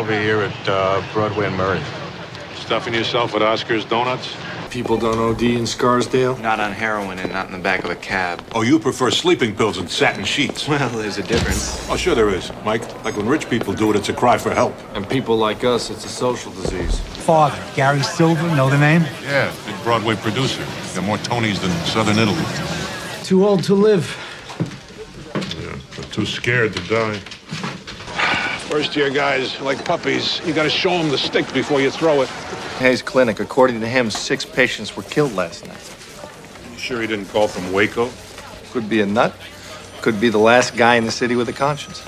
over here at Broadway and Murray. Stuffing yourself with Oscar's donuts? People don't OD in Scarsdale? Not on heroin and not in the back of a cab. Oh, you prefer sleeping pills and satin sheets? Well, there's a difference. Oh, sure there is, Mike. Like when rich people do it, it's a cry for help. And people like us, it's a social disease. Father, Gary Silver, know the name? Yeah, big Broadway producer. Got more Tonys than Southern Italy. Too old to live. Yeah, but too scared to die. First-year guys, like puppies, you gotta show them the stick before you throw it. Hayes Clinic, according to him, 6 patients were killed last night. You sure he didn't call from Waco? Could be a nut. Could be the last guy in the city with a conscience.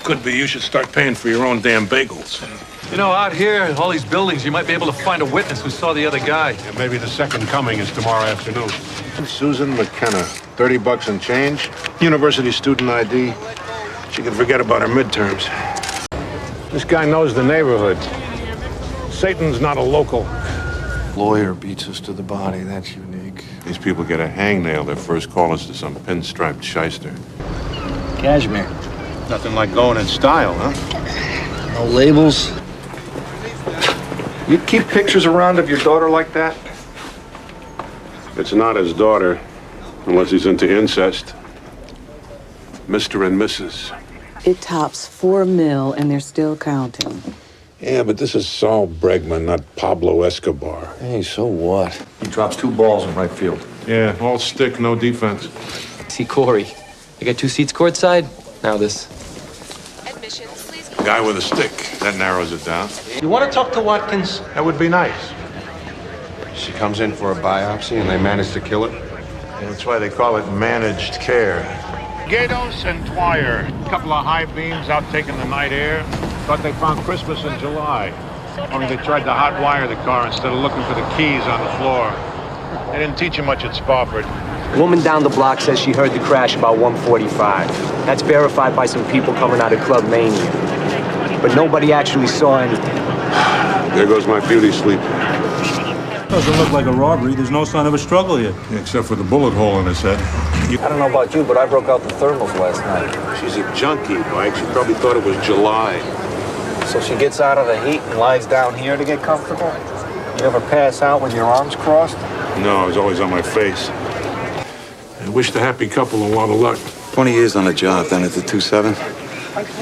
Could be you should start paying for your own damn bagels. You know, out here, in all these buildings, you might be able to find a witness who saw the other guy. Yeah, maybe the second coming is tomorrow afternoon. Susan McKenna, $30 and change. University student ID. She can forget about her midterms. This guy knows the neighborhood. Satan's not a local. Lawyer beats us to the body. That's unique. These people get a hangnail. Their first call is to some pinstriped shyster. Cashmere. Nothing like going in style, huh? No labels. You'd keep pictures around of your daughter like that? It's not his daughter, unless he's into incest. Mr. and Mrs. It tops $4 million, and they're still counting. Yeah, but this is Saul Bregman, not Pablo Escobar. Hey, so what? He drops 2 balls in right field. Yeah, all stick, no defense. See Corey. I got 2 seats courtside. Now this. Admissions, please. Guy with a stick. That narrows it down. You want to talk to Watkins? That would be nice. She comes in for a biopsy and they manage to kill her? And that's why they call it managed care. Gatos and Dwyer, a couple of high beams out taking the night air. Thought they found Christmas in July. Only they tried to hot wire the car instead of looking for the keys on the floor. They didn't teach you much at Spofford. Woman down the block says she heard the crash about 1:45. That's verified by some people coming out of Club Mania. But nobody actually saw anything. There goes my beauty sleep. Doesn't look like a robbery. There's no sign of a struggle yet. Except for the bullet hole in his head. I don't know about you, but I broke out the thermals last night. She's a junkie, Mike. She probably thought it was July. So she gets out of the heat and lies down here to get comfortable? You ever pass out with your arms crossed? No, I was always on my face. I wish the happy couple a lot of luck. 20 years on the job, then at the 2-7.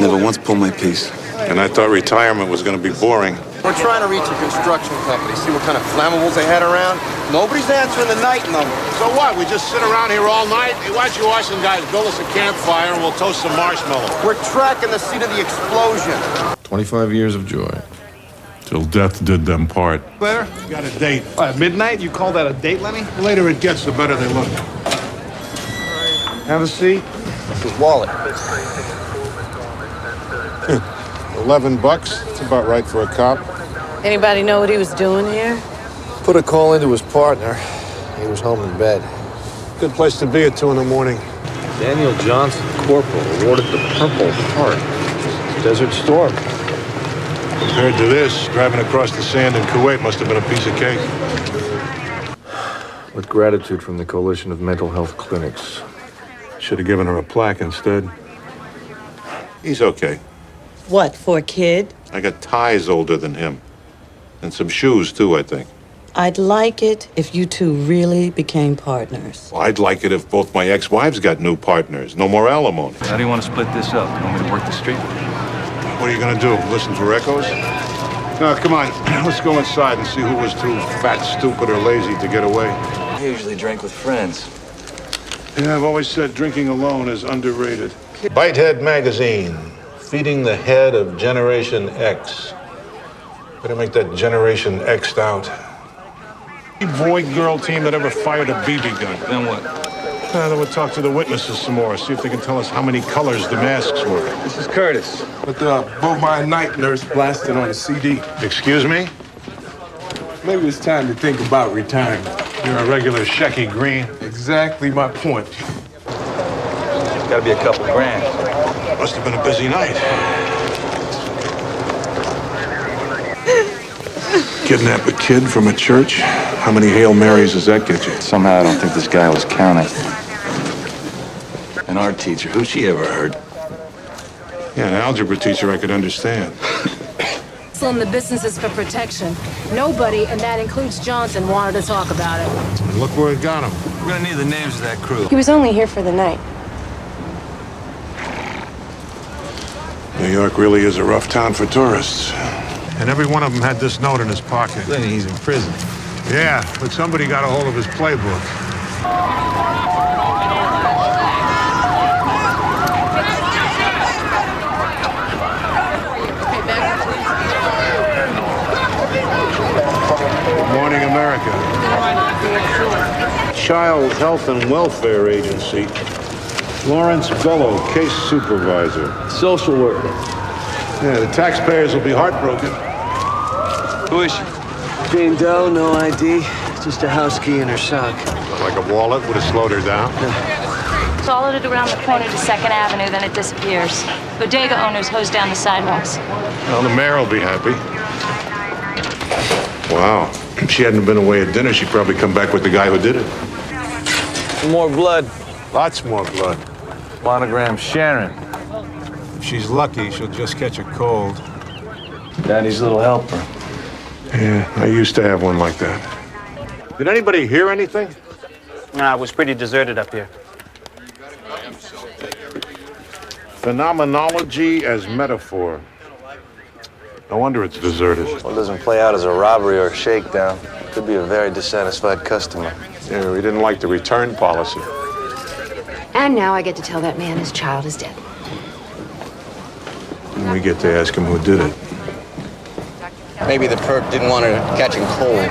Never once pulled my piece. And I thought retirement was going to be boring. We're trying to reach a construction company, see what kind of flammables they had around. Nobody's answering the night number. So what? We just sit around here all night? Hey, why don't you Washington guys build us a campfire and we'll toast some marshmallows? We're tracking the seat of the explosion. 25 years of joy. Till death did them part. Claire? Got a date. At midnight? You call that a date, Lenny? The later it gets, the better they look. Have a seat. His wallet. $11. It's about right for a cop. Anybody know what he was doing here? Put a call into his partner. He was home in bed. Good place to be at 2 in the morning. Daniel Johnson, corporal, awarded the Purple Heart. Desert Storm. Compared to this, driving across the sand in Kuwait must have been a piece of cake. With gratitude from the Coalition of Mental Health Clinics. Should have given her a plaque instead. He's okay. What, for a kid? I got ties older than him. And some shoes, too, I think. I'd like it if you two really became partners. Well, I'd like it if both my ex-wives got new partners. No more alimony. How do you want to split this up? You want me to work the street? What are you going to do? Listen for echoes? No, come on. Let's go inside and see who was too fat, stupid, or lazy to get away. I usually drink with friends. Yeah, I've always said drinking alone is underrated. Bitehead Magazine. Feeding the head of Generation X. Better make that Generation X'd out. Boy-girl team that ever fired a BB gun. Then what? Then we'll talk to the witnesses some more, see if they can tell us how many colors the masks were. This is Curtis. But the bovine night nurse blasted on a CD. Excuse me? Maybe it's time to think about retirement. You're a regular Shecky Green. Exactly my point. Gotta be a couple grand. Must have been a busy night. Kidnap a kid from a church? How many Hail Marys does that get you? Somehow I don't think this guy was counting. An art teacher, who she ever heard? Yeah, an algebra teacher I could understand. In the business is for protection. Nobody, and that includes Johnson, wanted to talk about it. And look where it got him. We're gonna need the names of that crew. He was only here for the night. New York really is a rough town for tourists. And every one of them had this note in his pocket. Lenny, he's in prison. Yeah, but somebody got a hold of his playbook. Morning, America. Child Health and Welfare Agency. Lawrence Bellow, case supervisor. Social worker. Yeah, the taxpayers will be heartbroken. Who is she? Jane Doe, no ID. Just a house key in her sock. Like a wallet would have slowed her down. Followed it around the corner to 2nd Avenue, then it disappears. Bodega owners hose down the sidewalks. Well, the mayor will be happy. Wow. If she hadn't been away at dinner, she'd probably come back with the guy who did it. More blood. Lots more blood. Monogram Sharon. If she's lucky, she'll just catch a cold. Daddy's little helper. Yeah, I used to have one like that. Did anybody hear anything? Nah, it was pretty deserted up here. Phenomenology as metaphor. No wonder it's deserted. Well, it doesn't play out as a robbery or a shakedown. Could be a very dissatisfied customer. Yeah, we didn't like the return policy. And now I get to tell that man his child is dead. And we get to ask him who did it. Maybe the perp didn't want her catching cold.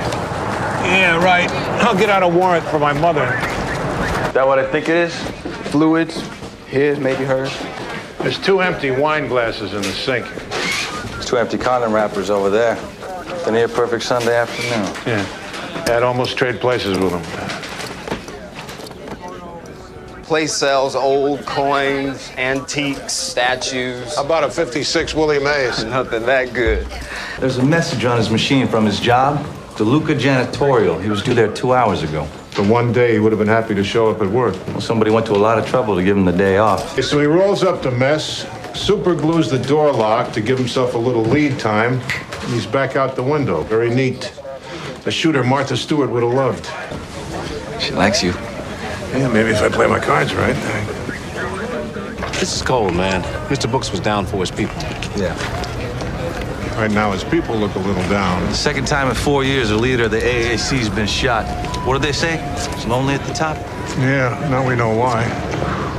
Yeah, right. I'll get out a warrant for my mother. Is that what I think it is? Fluids? His, maybe hers? There's 2 empty wine glasses in the sink. There's 2 empty condom wrappers over there. The near perfect Sunday afternoon. Yeah. I'd almost trade places with him. Place sells old coins, antiques, statues. How about a 56 Willie Mays? Nothing that good. There's a message on his machine from his job to Luca Janitorial. He was due there 2 hours ago. For one day, he would have been happy to show up at work. Well, somebody went to a lot of trouble to give him the day off. So he rolls up the mess, super glues the door lock to give himself a little lead time, and he's back out the window. Very neat. The shooter Martha Stewart would have loved. She likes you. Yeah, maybe if I play my cards right. This is cold, man. Mr. Brooks was down for his people. Yeah. Right now, his people look a little down. The second time in 4 years, a leader of the AAC's been shot. What did they say? It's lonely at the top. Yeah, now we know why.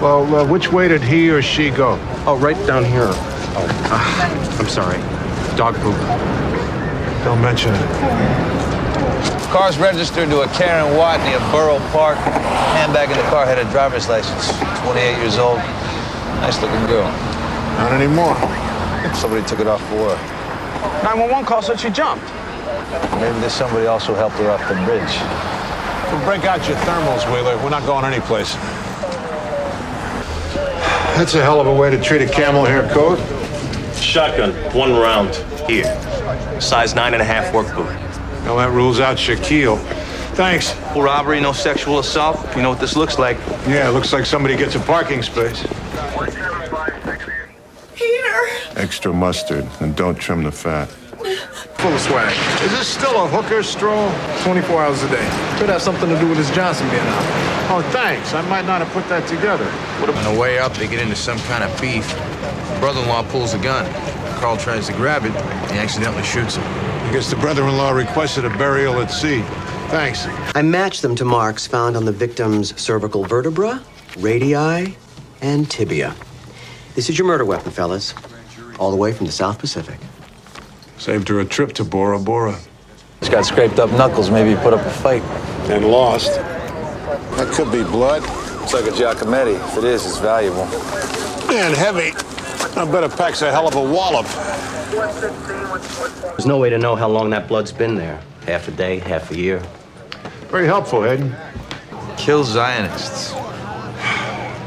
Well, which way did he or she go? Oh, right down here. I'm sorry. Dog poop. Don't mention it. Car's registered to a Karen Watt near Borough Park. Handbag in the car had a driver's license. 28 years old. Nice looking girl. Not anymore. Somebody took it off for her. 911 call said she jumped. Maybe there's somebody else who helped her off the bridge. Well, break out your thermals, Wheeler. We're not going anyplace. That's a hell of a way to treat a camel hair coat. Shotgun, 1 round. Here. Size 9.5 work boot. Well, that rules out Shaquille. Thanks. Full robbery, no sexual assault. You know what this looks like. Yeah, it looks like somebody gets a parking space. Peter! Extra mustard, and don't trim the fat. Full of swag. Is this still a hooker stroll? 24 hours a day. Could have something to do with this Johnson being out. Oh, thanks. I might not have put that together. On the way up, they get into some kind of beef. Brother-in-law pulls a gun. Carl tries to grab it. He accidentally shoots him. I guess the brother-in-law requested a burial at sea. Thanks. I matched them to marks found on the victim's cervical vertebra, radii, and tibia. This is your murder weapon, fellas. All the way from the South Pacific. Saved her a trip to Bora Bora. He's got scraped up knuckles. Maybe he put up a fight. And lost. That could be blood. Looks like a Giacometti. If it is, it's valuable. And heavy. I bet it packs a hell of a wallop. There's no way to know how long that blood's been there. Half a day, half a year. Very helpful, Ed. Kill Zionists.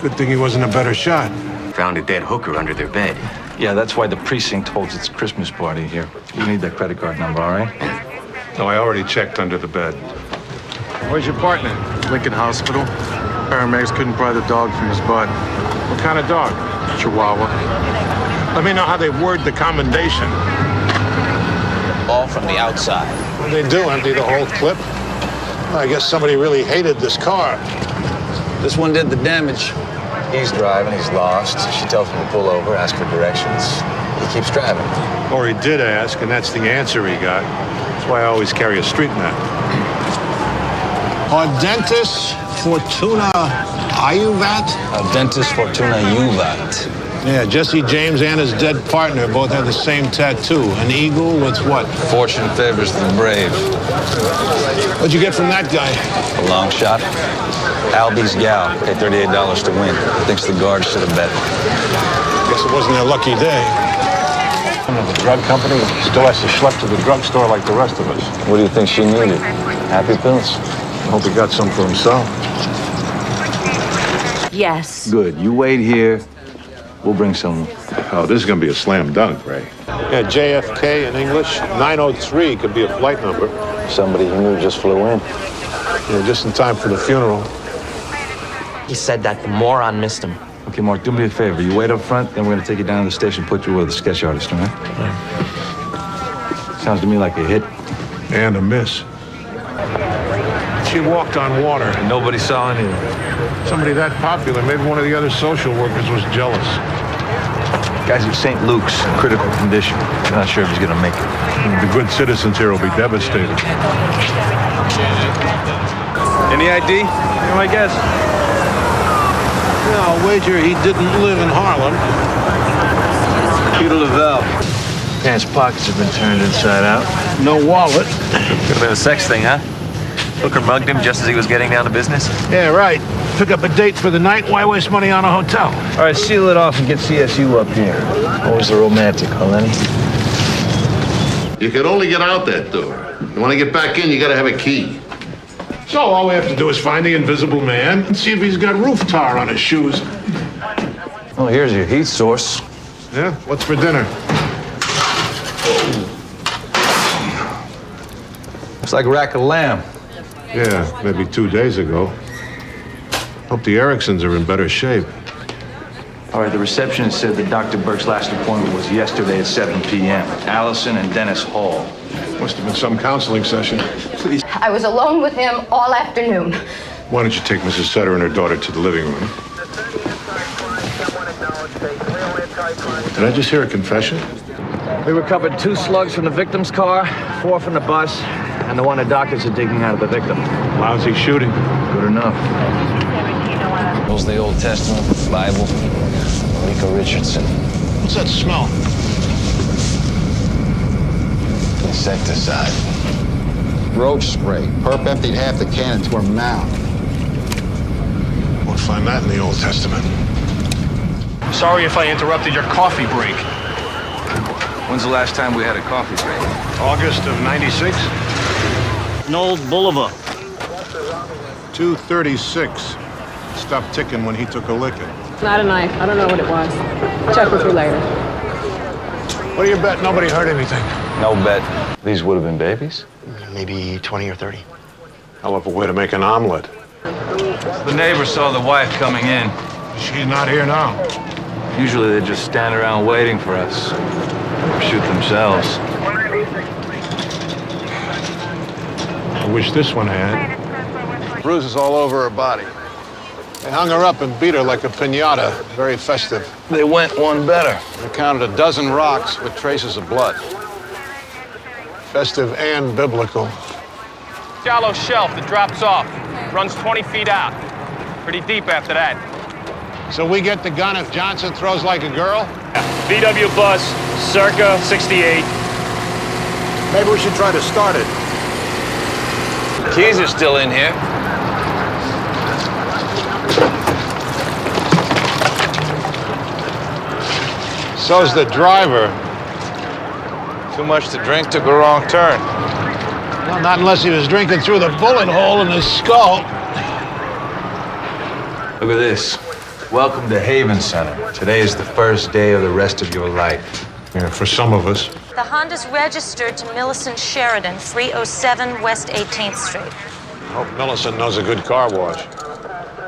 Good thing he wasn't a better shot. Found a dead hooker under their bed. Yeah, that's why the precinct holds its Christmas party here. You need that credit card number, all right? No, I already checked under the bed. Where's your partner? Lincoln Hospital. Paramedics couldn't pry the dog from his butt. What kind of dog? Chihuahua. Let me know how they word the commendation. All from the outside. What do they do, empty the whole clip? Well, I guess somebody really hated this car. This one did the damage. He's driving, he's lost. She tells him to pull over, ask for directions. He keeps driving. Or he did ask, and that's the answer he got. That's why I always carry a street map. Ardentis Fortuna Ayuvat? Ardentis Fortuna Juvat. Yeah, Jesse James and his dead partner both have the same tattoo. An eagle with what? Fortune favors the brave. What'd you get from that guy? A long shot. Albie's gal. Paid $38 to win. Thinks the guard should have bet. Guess it wasn't their lucky day. The drug company still has to schlep to the drugstore like the rest of us. What do you think she needed? Happy pills? Hope he got some for himself. Yes. Good. You wait here. We'll bring someone. Oh, this is going to be a slam dunk, Ray. Yeah, JFK in English. 903 could be a flight number. Somebody he knew just flew in. Yeah, just in time for the funeral. He said that the moron missed him. Okay, Mark, do me a favor. You wait up front, then we're gonna take you down to the station, put you with a sketch artist, all right? Sounds to me like a hit. And a miss. She walked on water. And nobody saw anything. Somebody that popular, maybe one of the other social workers was jealous. Guy's at St. Luke's, critical condition. I'm not sure if he's gonna make it. The good citizens here will be devastated. Any ID? I guess. Yeah, I'll wager he didn't live in Harlem. Peter Lavelle. Pants pockets have been turned inside out. No wallet. Could have been a sex thing, huh? Hooker mugged him just as he was getting down to business. Yeah, right. Pick up a date for the night. Why waste money on a hotel? All right, seal it off and get CSU up here. Always the romantic, huh, Lenny? You can only get out that door. You want to get back in, you got to have a key. So all we have to do is find the invisible man and see if he's got roof tar on his shoes. Oh, here's your heat source. Yeah? What's for dinner? Looks like a rack of lamb. Yeah, maybe 2 days ago. Hope the Ericksons are in better shape. All right, the receptionist said that Dr. Burke's last appointment was yesterday at 7 p.m. Allison and Dennis Hall. Must have been some counseling session. Please. I was alone with him all afternoon. Why don't you take Mrs. Sutter and her daughter to the living room? Did I just hear a confession? We recovered 2 slugs from the victim's car, 4 from the bus, and the one the doctors are digging out of the victim. Lousy shooting. Good enough. Those the Old Testament, Bible, Rico Richardson. What's that smell? Insecticide. Roach spray. Perp emptied half the can into her mouth. Won't find that in the Old Testament. Sorry if I interrupted your coffee break. When's the last time we had a coffee break? August of '96? Knowles Boulevard. 2:36. Stopped ticking when he took a licking. Not a knife. I don't know what it was. Check with you later. What do you bet nobody heard anything? No bet. These would have been babies? Maybe 20 or 30. Hell of a way to make an omelet. The neighbor saw the wife coming in. She's not here now. Usually they just stand around waiting for us. Or shoot themselves. I wish this one had. Bruises all over her body. They hung her up and beat her like a piñata. Very festive. They went one better. They counted a dozen rocks with traces of blood. Festive and biblical. Shallow shelf that drops off. Runs 20 feet out. Pretty deep after that. So we get the gun if Johnson throws like a girl? VW bus, circa 68. Maybe we should try to start it. Keys are still in here. So's the driver. Too much to drink, took a wrong turn. Well, not unless he was drinking through the bullet hole in his skull. Look at this. Welcome to Haven Center. Today is the first day of the rest of your life. Yeah, for some of us. The Honda's registered to Millicent Sheridan, 307 West 18th Street. Hope Millicent knows a good car wash.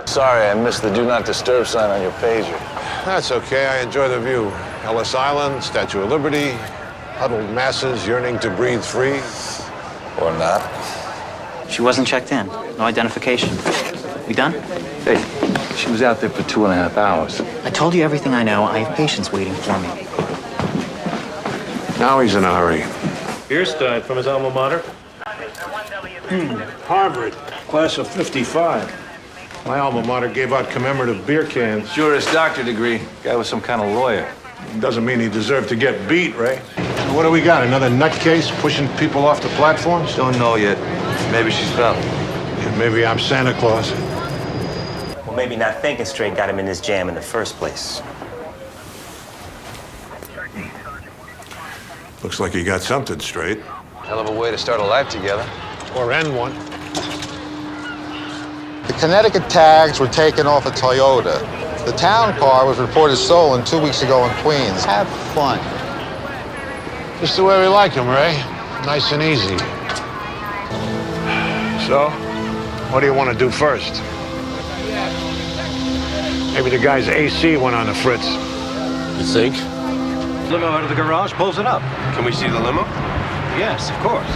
Sorry, I missed the Do Not Disturb sign on your pager. That's okay. I enjoy the view. Ellis Island, Statue of Liberty, huddled masses yearning to breathe free. Or not. She wasn't checked in. No identification. We done? Hey, she was out there for 2.5 hours. I told you everything I know. I have patients waiting for me. Now he's in a hurry. Bierstein from his alma mater. Harvard, class of 55. My alma mater gave out commemorative beer cans. Juris Doctor degree. Guy was some kind of lawyer. Doesn't mean he deserved to get beat, Ray. What do we got? Another nutcase pushing people off the platforms? Don't know yet. Maybe she's found. And maybe I'm Santa Claus. Well, maybe not thinking straight got him in this jam in the first place. Looks like he got something straight. Hell of a way to start a life together. Or end one. The Connecticut tags were taken off a Toyota. The town car was reported stolen 2 weeks ago in Queens. Have fun. Just the way we like him, Ray. Nice and easy. So, what do you want to do first? Maybe the guy's AC went on the fritz. You think? Limo out of the garage, pulls it up. Can we see the limo? Yes, of course.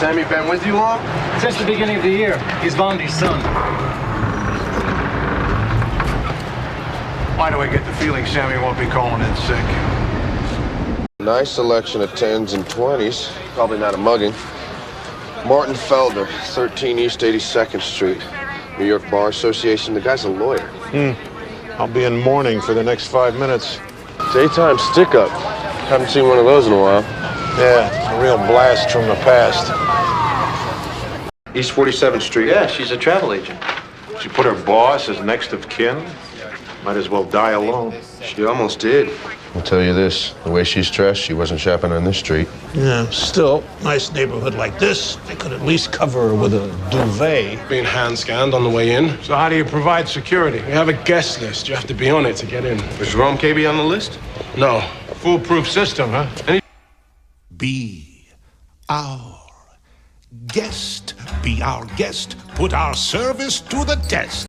Sammy been with you long? Since the beginning of the year. He's Vondi's son. Why do I get the feeling Sammy won't be calling in sick? Nice selection of 10s and 20s. Probably not a mugging. Martin Felder, 13 East 82nd Street. New York Bar Association. The guy's a lawyer. I'll be in mourning for the next 5 minutes. Daytime stick-up. Haven't seen one of those in a while. Yeah, a real blast from the past. East 47th Street. Yeah, she's a travel agent. She put her boss as next of kin. Might as well die alone. She almost did. I'll tell you this, the way she's dressed, she wasn't shopping on this street. Yeah, still, nice neighborhood like this, they could at least cover her with a duvet. Being hand-scanned on the way in. So how do you provide security? We have a guest list. You have to be on it to get in. Was Jerome KB on the list? No. Foolproof system, huh? Be our guest. Be our guest. Put our service to the test.